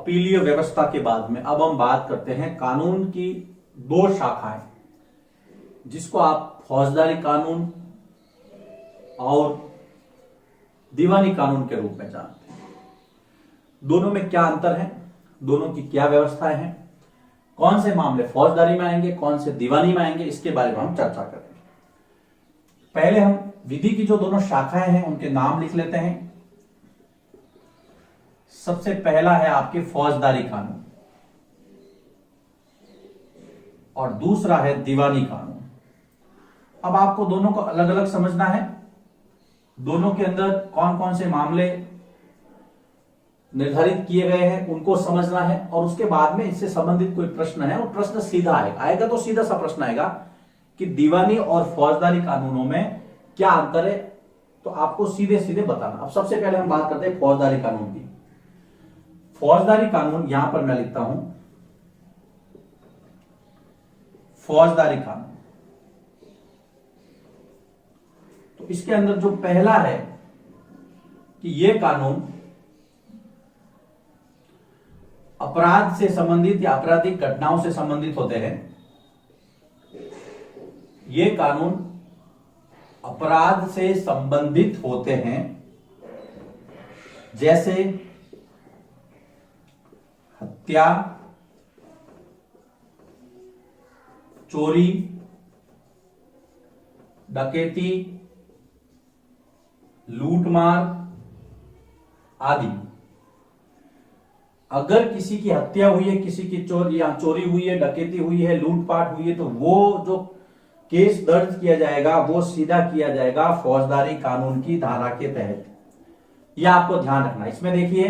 अपीलीय व्यवस्था के बाद में अब हम बात करते हैं कानून की दो शाखाएं, जिसको आप फौजदारी कानून और दीवानी कानून के रूप में जानते हैं। दोनों में क्या अंतर है, दोनों की क्या व्यवस्थाएं हैं, कौन से मामले फौजदारी में आएंगे, कौन से दीवानी में आएंगे, इसके बारे में हम चर्चा करेंगे। पहले हम विधि की जो दोनों शाखाएं हैं उनके नाम लिख लेते हैं। सबसे पहला है आपके फौजदारी कानून और दूसरा है दीवानी कानून। अब आपको दोनों को अलग अलग समझना है, दोनों के अंदर कौन कौन से मामले निर्धारित किए गए हैं उनको समझना है, और उसके बाद में इससे संबंधित कोई प्रश्न है, वो प्रश्न सीधा आएगा तो सीधा सा प्रश्न आएगा कि दीवानी और फौजदारी कानूनों में क्या अंतर है, तो आपको सीधे सीधे बताना। अब सबसे पहले हम बात करते हैं फौजदारी कानून की। फौजदारी कानून यहां पर मैं लिखता हूं फौजदारी कानून। तो इसके अंदर जो पहला है कि यह कानून अपराध से संबंधित या आपराधिक घटनाओं से संबंधित होते हैं। ये कानून अपराध से संबंधित होते हैं, जैसे हत्या, चोरी, डकैती, लूटमार आदि। अगर किसी की हत्या हुई है, किसी की चोरी हुई है, डकैती हुई है, लूटपाट हुई है, तो वो जो केस दर्ज किया जाएगा वो सीधा किया जाएगा फौजदारी कानून की धारा के तहत। यह आपको ध्यान रखना। इसमें देखिए,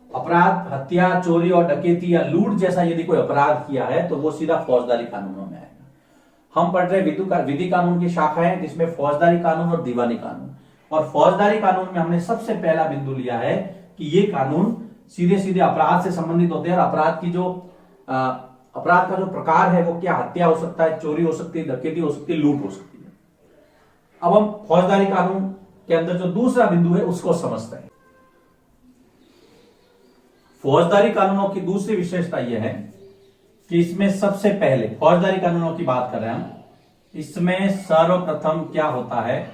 अपराध हत्या, चोरी और डकैती या लूट जैसा यदि कोई अपराध किया है तो वो सीधा फौजदारी कानूनों में आएगा। हम पढ़ रहे विधि कानून की शाखा है, जिसमें फौजदारी कानून और दीवानी कानून। और फौजदारी कानून में हमने सबसे पहला बिंदु लिया है कि ये कानून सीधे सीधे अपराध से संबंधित होते हैं, और अपराध का जो प्रकार है वो क्या, हत्या हो सकता है, चोरी हो सकती है, डकैती हो सकती है, लूट हो सकती है। अब हम फौजदारी कानून के अंदर जो दूसरा बिंदु है उसको समझते हैं। फौजदारी कानूनों की दूसरी विशेषता यह है कि इसमें सबसे पहले, फौजदारी कानूनों की बात कर रहे हैं हम, इसमें सर्वप्रथम क्या होता है,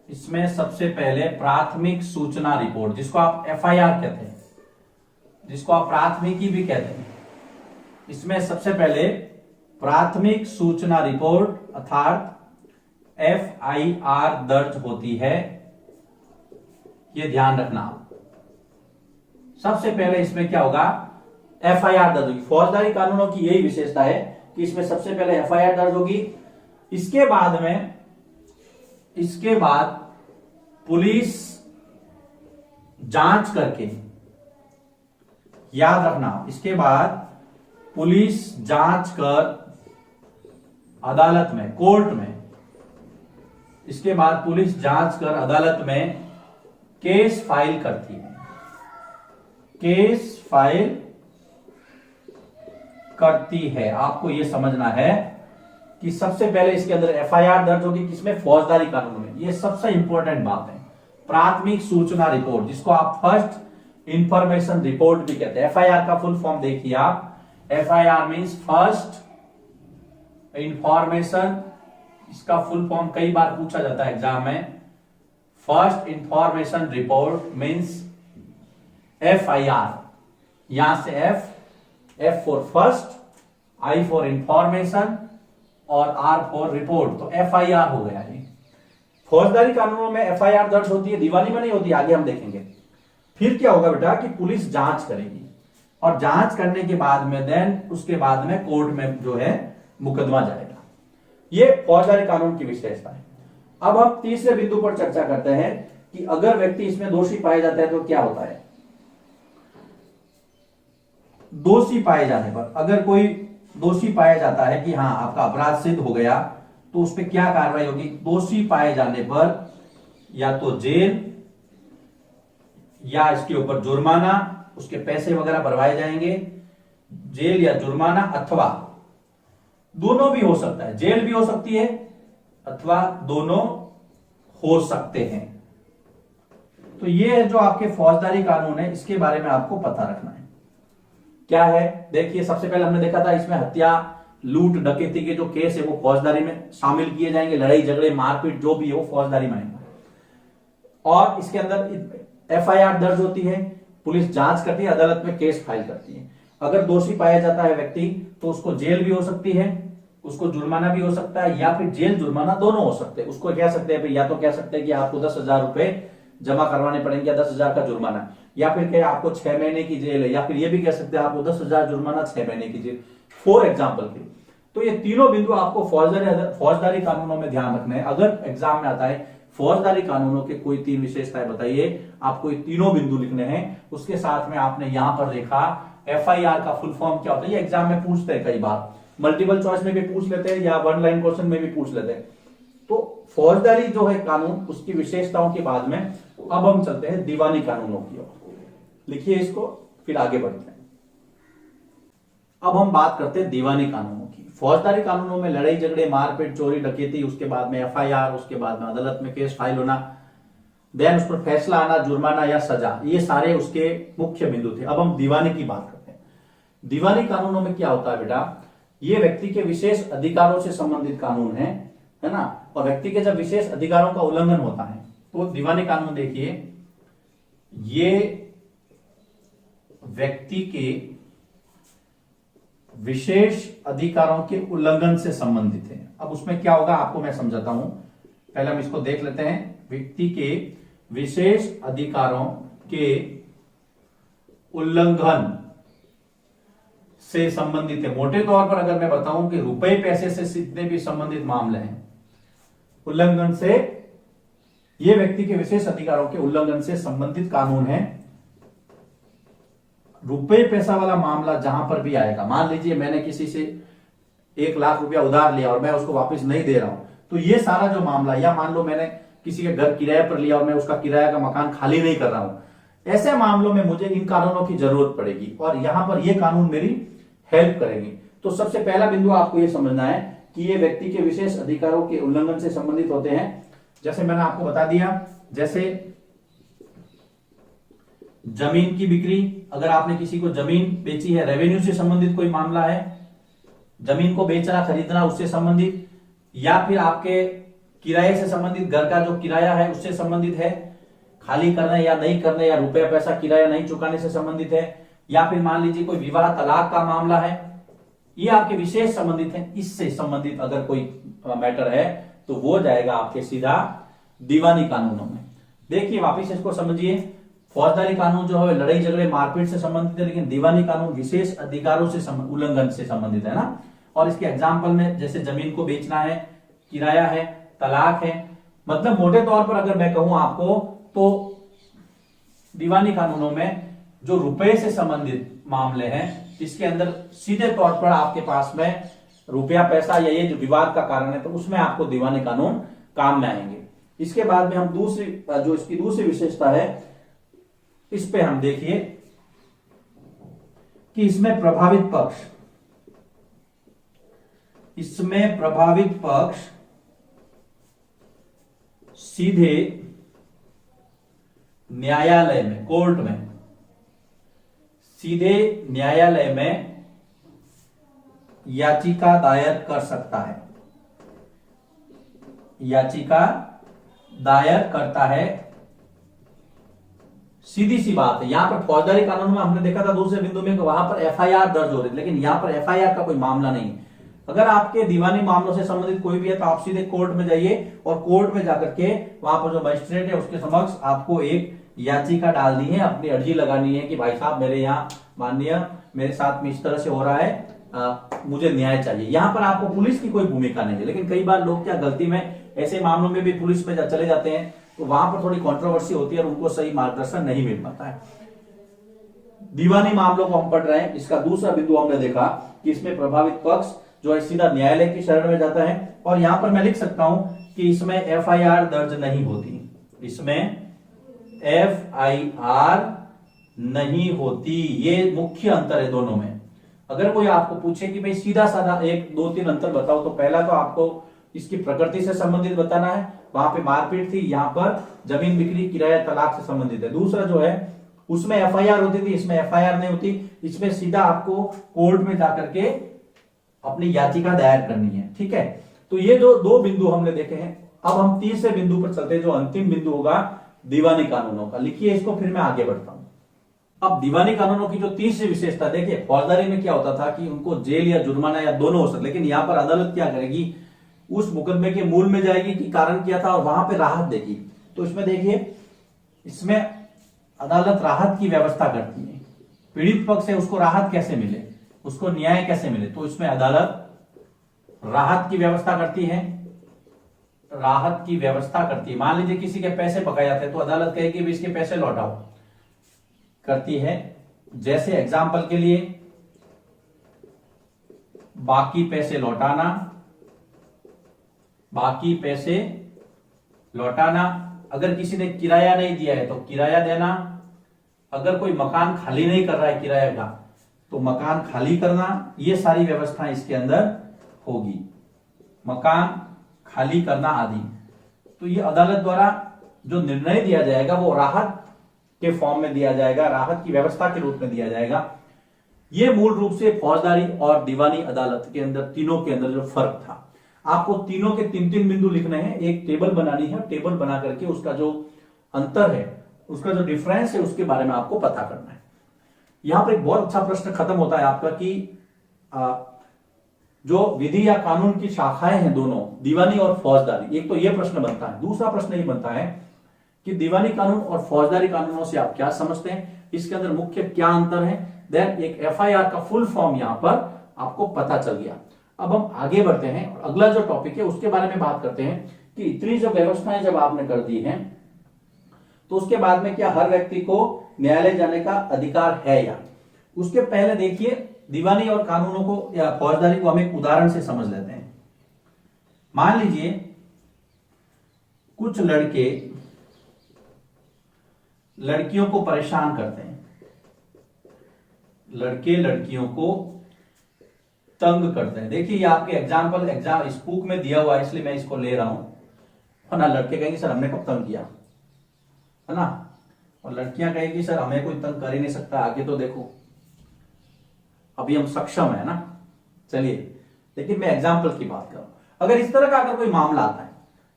इसमें सबसे पहले प्राथमिक सूचना रिपोर्ट, जिसको आप एफआईआर कहते हैं, जिसको आप प्राथमिकी भी कहते हैं, इसमें सबसे पहले प्राथमिक सूचना रिपोर्ट अर्थात एफआईआर दर्ज होती है। यह ध्यान रखना। सबसे पहले इसमें क्या होगा, एफआईआर दर्ज होगी। फौजदारी कानूनों की यही विशेषता है कि इसमें सबसे पहले एफआईआर दर्ज होगी। इसके बाद पुलिस जांच करके, याद रखना, इसके बाद पुलिस जांच कर अदालत में, कोर्ट में, इसके बाद पुलिस जांच कर अदालत में केस फाइल करती है, केस फाइल करती है। आपको यह समझना है कि सबसे पहले इसके अंदर एफआईआर दर्ज होगी, किसमें, फौजदारी कानून में। यह सबसे इंपॉर्टेंट बात है, प्राथमिक सूचना रिपोर्ट, जिसको आप फर्स्ट इंफॉर्मेशन रिपोर्ट भी कहते हैं। एफआईआर का फुल फॉर्म देखिए आप, एफआईआर मींस फर्स्ट इंफॉर्मेशन। इसका फुल फॉर्म कई बार पूछा जाता है एग्जाम में। First information report means FIR. यहां से F for first, I for information और आर फॉर रिपोर्ट, तो एफआईआर हो गया। ये फौजदारी कानूनों में एफआईआर दर्ज होती है, दीवानी में नहीं होती, आगे हम देखेंगे। फिर क्या होगा बेटा कि पुलिस जांच करेगी, और जांच करने के बाद में देन उसके बाद में कोर्ट में जो है मुकदमा जाएगा। ये फौजदारी कानून की विशेषता है। अब हम तीसरे बिंदु पर चर्चा करते हैं कि अगर व्यक्ति इसमें दोषी पाया जाता है तो क्या होता है। दोषी पाए जाने पर, अगर कोई दोषी पाया जाता है कि हाँ आपका अपराध सिद्ध हो गया, तो उस पर क्या कार्रवाई होगी। दोषी पाए जाने पर या तो जेल या इसके ऊपर जुर्माना, उसके पैसे वगैरह भरवाए जाएंगे, जेल या जुर्माना, अथवा दोनों भी हो सकता है, जेल भी हो सकती है अथवा दोनों हो सकते हैं। तो ये जो आपके फौजदारी कानून है इसके बारे में आपको पता रखना है। क्या है, देखिए सबसे पहले हमने देखा था इसमें हत्या, लूट, डकैती के जो केस है वो फौजदारी में शामिल किए जाएंगे। लड़ाई झगड़े, मारपीट जो भी है वो फौजदारी में आएंगे। और इसके अंदर एफआईआर दर्ज होती है, पुलिस जांच करती है, अदालत में केस फाइल करती है। अगर दोषी पाया जाता है व्यक्ति तो उसको जेल भी हो सकती है, उसको जुर्माना भी हो सकता है, या फिर जेल जुर्माना दोनों हो सकते हैं। उसको कह सकते हैं, या तो कह सकते हैं कि आपको 10,000 रुपए जमा करवाने पड़ेंगे या 10,000 का जुर्माना, या फिर कहे आपको 6 महीने की जेल है, या फिर ये भी कह सकते हैं आपको 10,000 जुर्माना 6 महीने की जेल, फॉर एग्जाम्पल के। तो ये तीनों बिंदु आपको फौजदारी कानूनों में ध्यान रखना है। अगर एग्जाम में आता है फौजदारी कानूनों के कोई 3 विशेषताएं बताइए, आपको ये तीनों बिंदु लिखने हैं। उसके साथ में आपने यहां पर देखा एफआईआर का फुल फॉर्म क्या होता है, ये एग्जाम में पूछते हैं, कई बार मल्टीपल चॉइस में भी पूछ लेते हैं या 1 लाइन क्वेश्चन में भी पूछ लेते हैं। तो फौजदारी जो है कानून, उसकी विशेषताओं के बाद में अब हम चलते हैं दीवानी कानूनों की ओर। लिखिए इसको, फिर आगे बढ़ते हैं। अब हम बात करते हैं दीवानी कानूनों की। फौजदारी कानूनों में लड़ाई झगड़े, मारपीट, चोरी, डकैती, उसके बाद में एफआईआर, उसके बाद में अदालत में केस फाइल होना, देन उस पर फैसला आना, जुर्माना या सजा, ये सारे उसके मुख्य बिंदु थे। अब हम दीवानी की बात करते हैं। दीवानी कानूनों में क्या होता है बेटा, ये व्यक्ति के विशेष अधिकारों से संबंधित कानून है ना। और व्यक्ति के जब विशेष अधिकारों का उल्लंघन होता है तो दीवानी कानून देखिए, ये व्यक्ति के विशेष अधिकारों के उल्लंघन से संबंधित है। अब उसमें क्या होगा आपको मैं समझाता हूं, पहले हम इसको देख लेते हैं। व्यक्ति के विशेष अधिकारों के उल्लंघन से संबंधित है। मोटे तौर पर अगर मैं बताऊं कि रुपए पैसे से जितने भी संबंधित मामले हैं, उल्लंघन से, ये व्यक्ति के विशेष अधिकारों के उल्लंघन से संबंधित कानून है। रुपए पैसा वाला मामला जहां पर भी आएगा, मान लीजिए मैंने किसी से 1 लाख रुपया उधार लिया और मैं उसको वापस नहीं दे रहा हूं, तो ये सारा जो मामला, या मान लो मैंने किसी के घर किराए पर लिया और मैं उसका किराया का मकान खाली नहीं कर रहा हूं, ऐसे मामलों में मुझे इन कानूनों की जरूरत पड़ेगी और यहां पर ये कानून मेरी हेल्प करेंगे। तो सबसे पहला बिंदु आपको यह समझना है कि ये व्यक्ति के विशेष अधिकारों के उल्लंघन से संबंधित होते हैं। जैसे मैंने आपको बता दिया, जैसे जमीन की बिक्री, अगर आपने किसी को जमीन बेची है, रेवेन्यू से संबंधित कोई मामला है, जमीन को बेचना खरीदना उससे संबंधित, या फिर आपके किराए से संबंधित, घर का जो किराया है उससे संबंधित है, खाली करने या नहीं करने, या रुपया पैसा किराया नहीं चुकाने से संबंधित है, या फिर मान लीजिए कोई विवाह तलाक का मामला है, ये आपके विशेष संबंधित है। इससे संबंधित अगर कोई मैटर है तो वो जाएगा आपके सीधा दीवानी कानूनों में। देखिए वापिस इसको समझिए, फौजदारी कानून जो है लड़ाई झगड़े मारपीट से संबंधित है, लेकिन दीवानी कानून विशेष अधिकारों से उल्लंघन से संबंधित है ना। और इसके एग्जाम्पल में जैसे जमीन को बेचना है, किराया है, तलाक है, मतलब मोटे तौर पर अगर मैं कहूं आपको तो दीवानी कानूनों में जो रुपए से संबंधित मामले हैं, इसके अंदर सीधे तौर पर आपके पास में रुपया पैसा या ये जो विवाद का कारण है, तो उसमें आपको दीवानी कानून काम में आएंगे। इसके बाद में हम दूसरी, जो इसकी दूसरी विशेषता है, इस पे हम देखिए कि इसमें प्रभावित पक्ष सीधे न्यायालय में, कोर्ट में, सीधे न्यायालय में याचिका दायर कर सकता है, याचिका दायर करता है। सीधी सी बात है, यहां पर फौजदारी कानून में हमने देखा था दूसरे बिंदु में, वहां पर एफआईआर दर्ज हो रही थी, लेकिन यहां पर एफआईआर का कोई मामला नहीं। अगर आपके दीवानी मामलों से संबंधित कोई भी है तो आप सीधे कोर्ट में जाइए और कोर्ट में जाकर के वहां पर जो मजिस्ट्रेट है उसके समक्ष आपको एक याचिका डालनी है, अपनी अर्जी लगानी है कि भाई साहब मेरे यहाँ माननीय मेरे साथ में इस तरह से हो रहा है, मुझे न्याय चाहिए। यहां पर आपको पुलिस की कोई भूमिका नहीं है, लेकिन कई बार लोग क्या गलती में ऐसे मामलों में भी पुलिस में चले जाते हैं, तो वहां पर थोड़ी कंट्रोवर्सी होती है और उनको सही मार्गदर्शन नहीं मिल पाता है। दीवानी मामलों को हम पढ़ रहे हैं, इसका दूसरा बिंदु हमने देखा कि इसमें प्रभावित पक्ष जो है सीधा न्यायालय की शरण में जाता है, और यहां पर मैं लिख सकता हूं कि इसमें एफआईआर दर्ज नहीं होती, इसमें एफआईआर नहीं होती। ये मुख्य अंतर है दोनों में। अगर कोई आपको पूछे कि भाई सीधा साधा 1 2 3 अंतर बताओ, तो पहला तो आपको इसकी प्रकृति से संबंधित बताना है, वहां पे मारपीट थी, यहाँ पर जमीन बिक्री, किराया, तलाक से संबंधित है। दूसरा जो है उसमें एफआईआर होती थी, इसमें एफआईआर नहीं होती, इसमें सीधा आपको कोर्ट में जाकर के अपनी याचिका दायर करनी है। ठीक है, तो ये जो दो बिंदु हमने देखे हैं, अब हम तीसरे बिंदु पर चलते हैं, जो अंतिम बिंदु होगा दीवानी कानूनों का। लिखिए इसको, फिर मैं आगे बढ़ता हूं। अब दीवानी कानूनों की जो तीसरी विशेषता, देखिए फौजदारी में क्या होता था कि उनको जेल या जुर्माना या दोनों हो सकते, लेकिन यहां पर अदालत क्या करेगी, उस मुकदमे के मूल में जाएगी कि कारण क्या था और वहां पे राहत देगी। तो इसमें देखिए, इसमें अदालत राहत की व्यवस्था करती है, पीड़ित पक्ष है उसको राहत कैसे मिले, उसको न्याय कैसे मिले, तो इसमें अदालत राहत की व्यवस्था करती है। राहत की व्यवस्था करती है, मान लीजिए किसी के पैसे बकाया थे तो अदालत कहेगी भी इसके पैसे लौटाओ, करती है। जैसे एग्जाम्पल के लिए बाकी पैसे लौटाना, बाकी पैसे लौटाना, अगर किसी ने किराया नहीं दिया है तो किराया देना, अगर कोई मकान खाली नहीं कर रहा है किराया का तो मकान खाली करना, ये सारी व्यवस्थाएं इसके अंदर होगी, मकान खाली करना आदि। तो ये अदालत द्वारा जो निर्णय दिया जाएगा वो राहत के फॉर्म में दिया जाएगा, राहत की व्यवस्था के रूप में दिया जाएगा। ये मूल रूप से फौजदारी और दीवानी अदालत के अंदर, तीनों के अंदर जो फर्क था। आपको तीनों के तीन तीन बिंदु लिखने हैं, एक टेबल बनानी है, टेबल बना करके उसका जो अंतर है, उसका जो डिफरेंस है, उसके बारे में आपको पता करना है। यहां पर एक बहुत अच्छा प्रश्न खत्म होता है आपका कि जो विधि या कानून की शाखाएं हैं दोनों, दीवानी और फौजदारी, एक तो यह प्रश्न बनता है। दूसरा प्रश्न ये बनता है कि दीवानी कानून और फौजदारी कानूनों से आप क्या समझते हैं, इसके अंदर मुख्य क्या अंतर है। देन एक एफआईआर का फुल फॉर्म यहां पर आपको पता चल गया। अब हम आगे बढ़ते हैं और अगला जो टॉपिक है उसके बारे में बात करते हैं कि इतनी जो व्यवस्थाएं जब आपने कर दी हैं तो उसके बाद में क्या हर व्यक्ति को न्यायालय जाने का अधिकार है या। उसके पहले देखिए दीवानी और कानूनों को या फौजदारी को हम एक उदाहरण से समझ लेते हैं। मान लीजिए कुछ लड़के लड़कियों को परेशान करते हैं, लड़के लड़कियों को तंग करते हैं। देखिए ये आपके एग्जाम इस बुक में दिया हुआ है इसलिए मैं इसको ले रहा हूं, है ना। लड़के कहेंगे सर हमने कब तंग किया, है ना, और लड़कियां कहेगी सर हमें कोई तंग कर ही नहीं सकता, आगे तो देखो अभी हम सक्षम है ना। चलिए, लेकिन मैं एग्जाम्पल की बात कर रहा हूं। अगर इस तरह का अगर कोई मामला आता है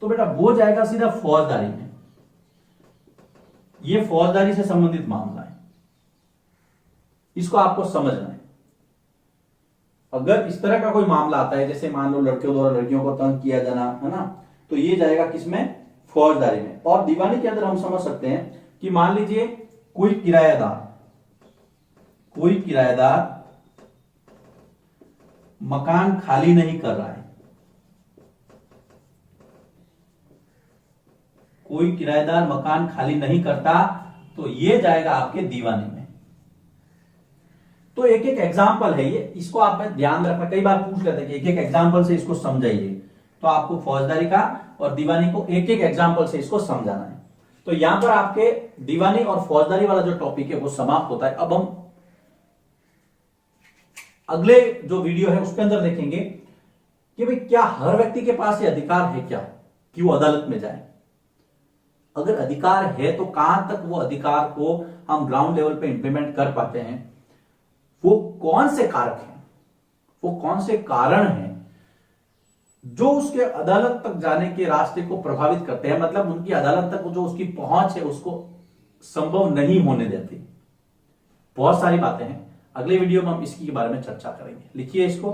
तो बेटा वो जाएगा सीधा फौजदारी में, ये फौजदारी से संबंधित मामला है, इसको आपको समझना है। अगर इस तरह का कोई मामला आता है, जैसे मान लो लड़कियों द्वारा लड़कियों को तंग किया जाना, है ना, तो ये जाएगा किसमें, फौजदारी में। और दीवानी के अंदर हम समझ सकते हैं कि मान लीजिए कोई किराएदार मकान खाली नहीं कर रहा है, कोई किराएदार मकान खाली नहीं करता तो ये जाएगा आपके दीवानी में। तो एक एक एग्जाम्पल है ये, इसको आप ध्यान रखना, कई बार पूछ लेते हैं कि एक एक एग्जाम्पल से इसको समझाइए, तो आपको फौजदारी का और दीवानी को एक एक एग्जाम्पल से इसको समझाना है। तो यहां पर आपके दीवानी और फौजदारी वाला जो टॉपिक है वो समाप्त होता है। अब हम अगले जो वीडियो है उसके अंदर देखेंगे कि भाई क्या हर व्यक्ति के पास ये अधिकार है क्या कि वो अदालत में जाए। अगर अधिकार है तो कहां तक वो अधिकार को हम ग्राउंड लेवल पे इंप्लीमेंट कर पाते हैं, वो कौन से कारक हैं, वो कौन से कारण हैं जो उसके अदालत तक जाने के रास्ते को प्रभावित करते हैं, मतलब उनकी अदालत तक जो उसकी पहुंच है उसको संभव नहीं होने देती। बहुत सारी बातें हैं, अगले वीडियो में हम इसके बारे में चर्चा करेंगे। लिखिए इसको।